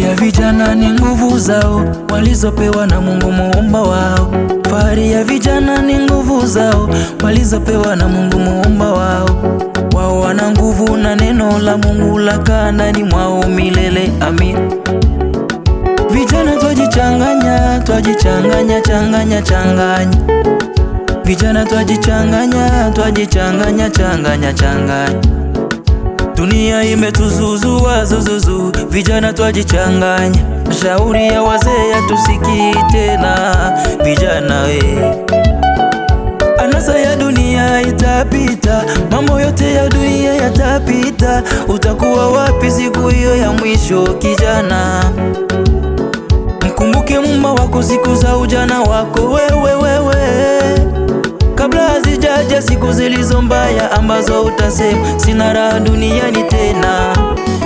ya vijana ni nguvu zao walizopewa na Mungu muumba wao. Fahari ya vijana ni nguvu zao walizopewa na Mungu muumba wao. Wao wana nguvu na neno la Mungu lakaa ndani mwao milele. Amin. Vijana twajichanganya, twajichanganya, changanya, changanya. Vijana twajichanganya, twajichanganya, changanya, changanya. Dunia imetuzuzua zuzuzu, vijana twajichanganya. Shauri ya wazee hatusikii tena, vijana Anasa ya dunia itapita, mambo yote ya dunia yatapita. Utakuwa wapi siku hiyo ya mwisho kijana? Mkumbuke Muumba wako siku za ujana wako wewe, kabla hazijaja siku zilizo mbaya ambazo utasema sina raha duniani tena,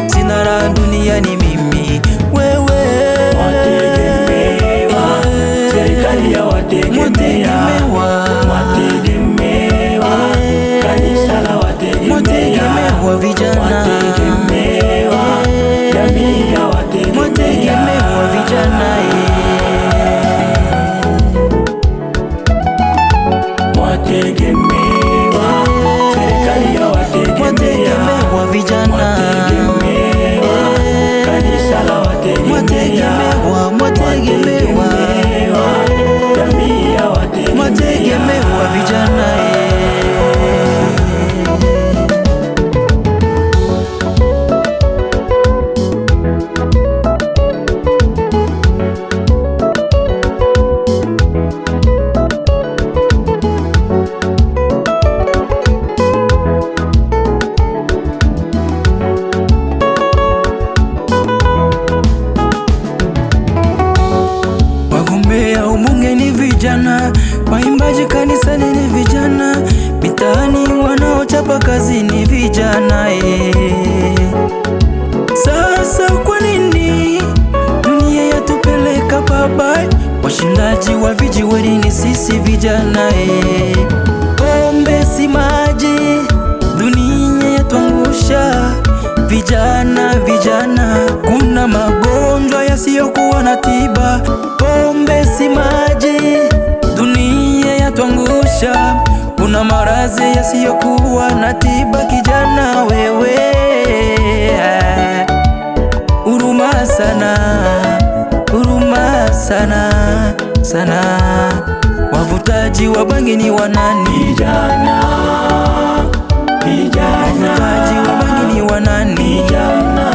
sina raha duniani mimi. Wewe wategemewa, serikali ya wategemewa, wategemewa, kanisa la wategemewa, vijana wategemewa, jamii ya wategemewa, vijana wategemewa, serikali ya wategemewa, vijana wategemewa, kanisa la wategemewa, wategemewa, jamii ya wategemewa, vijana wagombea ubunge ni vijana, waimbaji kanisani ni vijana, mitaani wanaochapa kazi ni vijana Sasa kwa nini dunia yatupeleka pabaya? Washindaji wa vijiweni ni sisi vijana Pombe si maji, dunia yatuangusha vijana, vijana. Kuna magonjwa yasiyokuwa na tiba. Pombe si maji, dunia yatuangusha. Kuna maradhi yasiyokuwa na tiba. Kijana wewe, huruma sana, huruma sana sana. Wavutaji wa bangi ni wanani? vijana, vijana, wavutaji wa bangi ni wanani? vijana,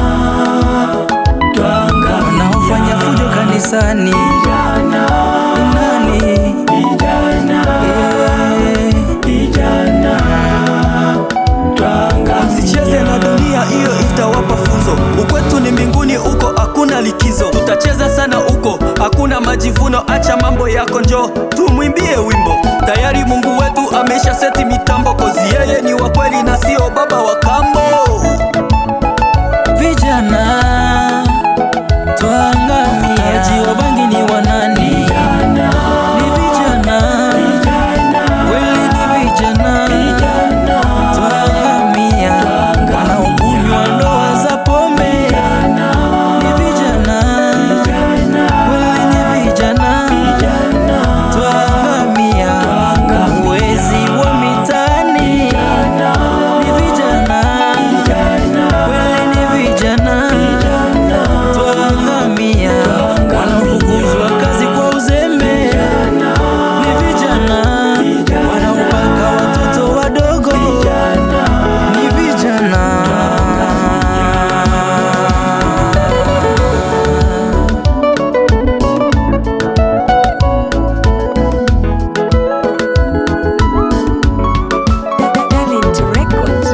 wanaofanya fujo kanisani vijana, nani? vijana, vijana, Msicheze na dunia, hiyo itawapa funzo. Ukwetu ni mbinguni, uko hakuna likizo. Tutacheza sana uko, hakuna majivuno. Acha mambo yako, njoo tumwimbie wimbo. Tayari Mungu wetu amesha seti mitambo, kozi yeye ni wa kweli na sio baba wa kambo. Vijana twangamia, wavutaji wa bangi ni wanani? vijana, Ni vijana, kweli ni vijana. Twangamia, wanaokunywa ndoa za pombe ni vijana, kweli ni vijana. Twangamia, wezi wa mitaani ni vijana, kweli ni vijana. Twangamia, wanaofukuzwa kazi kwa uzembe ni vijana, wanaopaka watoto wadogo ni vijana. Talent Records.